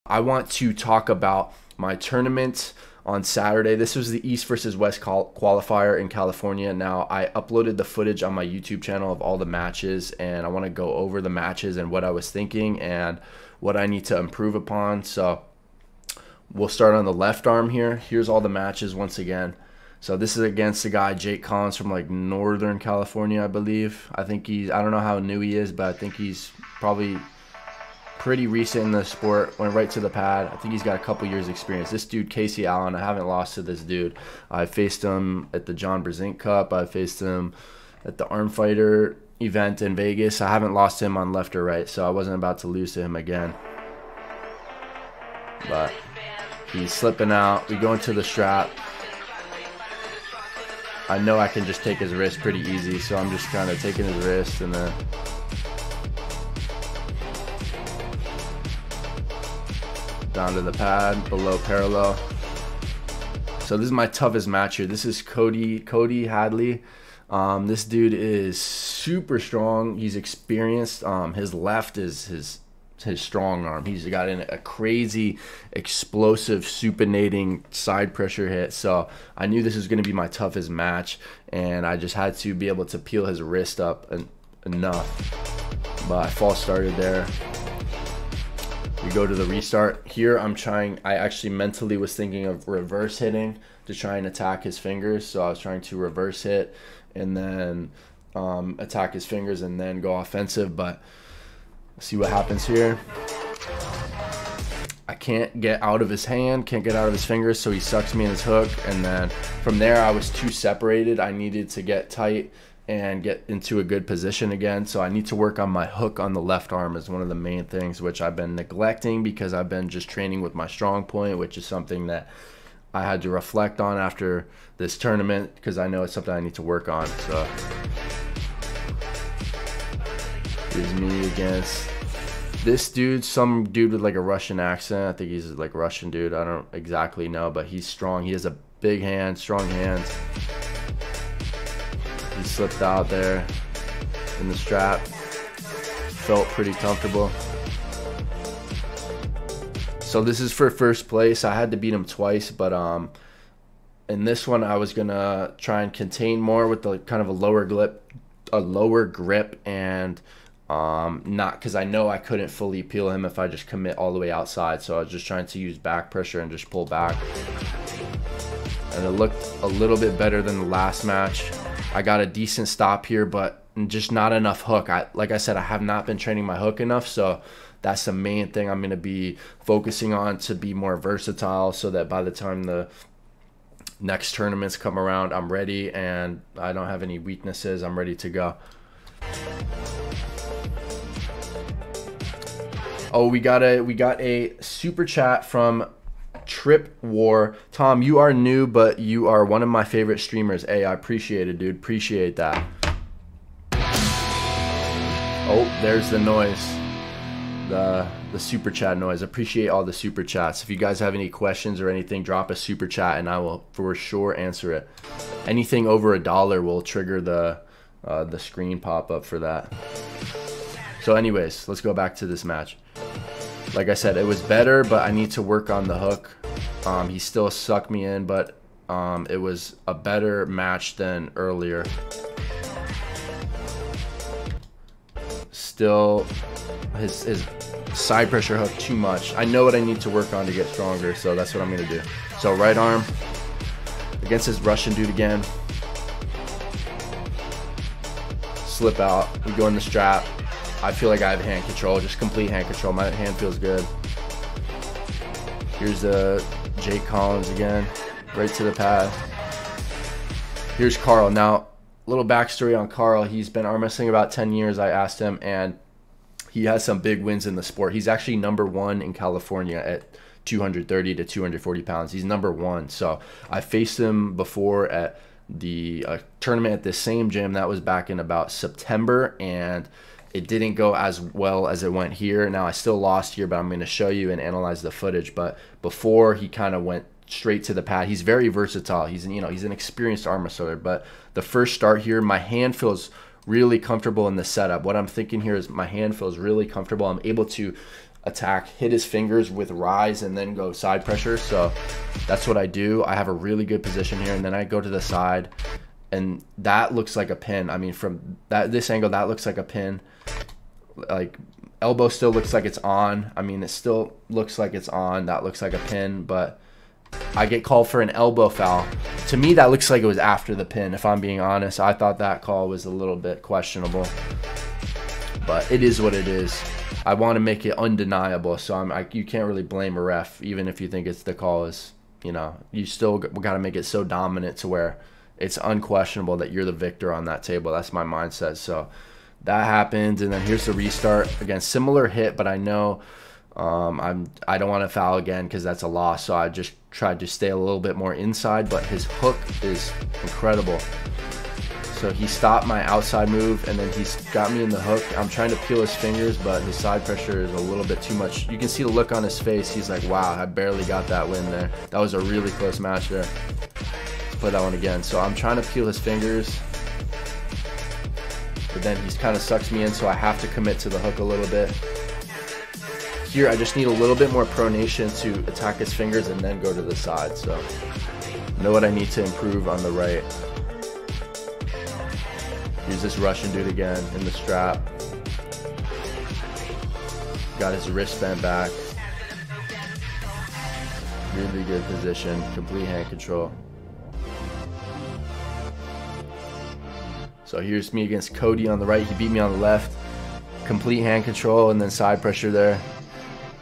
I want to talk about my tournament on Saturday. This was the East versus West qualifier in California. Now, I uploaded the footage on my YouTube channel of all the matches, and I want to go over the matches and what I was thinking and what I need to improve upon. So we'll start on the left arm here. Here's all the matches once again. So this is against a guy, Jake Collins, from like Northern California, I believe. I don't know how new he is, but I think he's probably pretty recent in the sport. Went right to the pad. I think he's got a couple years experience. This dude, Casey Allen, I haven't lost to this dude. I faced him at the John Brezink Cup. I faced him at the Arm Fighter event in Vegas. I haven't lost him on left or right, so I wasn't about to lose to him again. But he's slipping out. We go into the strap. I know I can just take his wrist pretty easy, so I'm just kind of taking his wrist and then down to the pad, below parallel. So this is my toughest match here. This is Cody Hadley. This dude is super strong. He's experienced. His left is his strong arm. He's got a crazy, explosive, supinating side pressure hit. So I knew this was going to be my toughest match, and I just had to be able to peel his wrist up enough. But I false started there. We go to the restart. Here I actually mentally was thinking of reverse hitting to try and attack his fingers. So I was trying to reverse hit and then attack his fingers and then go offensive, but see what happens here. I can't get out of his hand, can't get out of his fingers, so he sucks me in his hook, and then from there I was too separated. I needed to get tight and get into a good position again, so I need to work on my hook on the left arm is one of the main things, which I've been neglecting because I've been just training with my strong point, which is something that I had to reflect on after this tournament because I know it's something I need to work on. So here's me against this dude, some dude with like a Russian accent. I think he's like a Russian dude. I don't exactly know, but he's strong. He has a big hand, strong hands. He slipped out there in the strap. Felt pretty comfortable. So this is for first place. I had to beat him twice, but in this one I was gonna try and contain more with the kind of a lower grip and not because I know I couldn't fully peel him if I just commit all the way outside. So I was just trying to use back pressure and just pull back. And it looked a little bit better than the last match. I got a decent stop here, but just not enough hook. Like I said, I have not been training my hook enough, so that's the main thing I'm going to be focusing on to be more versatile so that by the time the next tournaments come around, I'm ready and I don't have any weaknesses. I'm ready to go. Oh, we got a super chat from Trip War. Tom, you are new, but you are one of my favorite streamers. Hey, I appreciate it, dude. Appreciate that. Oh, there's the noise. The super chat noise. Appreciate all the super chats. If you guys have any questions or anything, drop a super chat and I will for sure answer it. Anything over $1 will trigger the screen pop up for that. So anyways, let's go back to this match. Like I said, it was better, but I need to work on the hook. He still sucked me in, but it was a better match than earlier. Still, his side pressure hook too much. I know what I need to work on to get stronger, so that's what I'm going to do. So right arm against this Russian dude again. Slip out. We go in the strap. I feel like I have hand control, just complete hand control. My hand feels good. Here's Jake Collins again, right to the pad. Here's Carl. Now, a little backstory on Carl. He's been arm wrestling about 10 years, I asked him, and he has some big wins in the sport. He's actually #1 in California at 230 to 240 pounds. He's #1. So I faced him before at the tournament at the same gym. That was back in about September, and it didn't go as well as it went here. Now I still lost here, but I'm going to show you and analyze the footage. But before, he kind of went straight to the pad. He's very versatile. He's an experienced arm wrestler. But the first start here, my hand feels really comfortable in the setup. What I'm thinking here is my hand feels really comfortable. I'm able to attack, hit his fingers with rise and then go side pressure. So that's what I do. I have a really good position here, and then I go to the side, and that looks like a pin. I mean, from this angle, that looks like a pin. Like, elbow still looks like it's on. I mean, it still looks like it's on. That looks like a pin, but I get called for an elbow foul. To me, that looks like it was after the pin, if I'm being honest. I thought that call was a little bit questionable, but it is what it is. I want to make it undeniable, so you can't really blame a ref, even if you think it's the call is, you know, you still got to make it so dominant to where it's unquestionable that you're the victor on that table. That's my mindset. So that happened, and then here's the restart. Again, similar hit, but I know I don't want to foul again because that's a loss, so I just tried to stay a little bit more inside, but his hook is incredible. So he stopped my outside move, and then he's got me in the hook. I'm trying to peel his fingers, but his side pressure is a little bit too much. You can see the look on his face. He's like, wow, I barely got that win there. That was a really close match there. Let's play that one again. So I'm trying to peel his fingers, but then he kind of sucks me in, so I have to commit to the hook a little bit. Here, I just need a little bit more pronation to attack his fingers and then go to the side. So I know what I need to improve on the right. Here's this Russian dude again in the strap. Got his wrist bent back. Really good position. Complete hand control. So here's me against Cody on the right. He beat me on the left. Complete hand control and then side pressure there.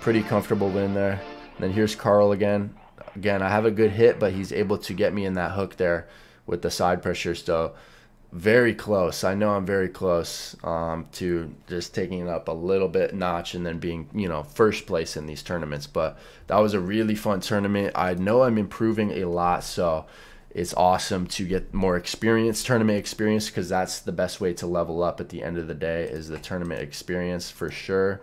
Pretty comfortable win there. And then here's Carl again. Again, I have a good hit, but he's able to get me in that hook there with the side pressure. So very close. I know I'm very close to just taking it up a little bit notch and then being, you know, first place in these tournaments. But that was a really fun tournament. I know I'm improving a lot, so it's awesome to get more experience, tournament experience, because that's the best way to level up at the end of the day, is the tournament experience for sure.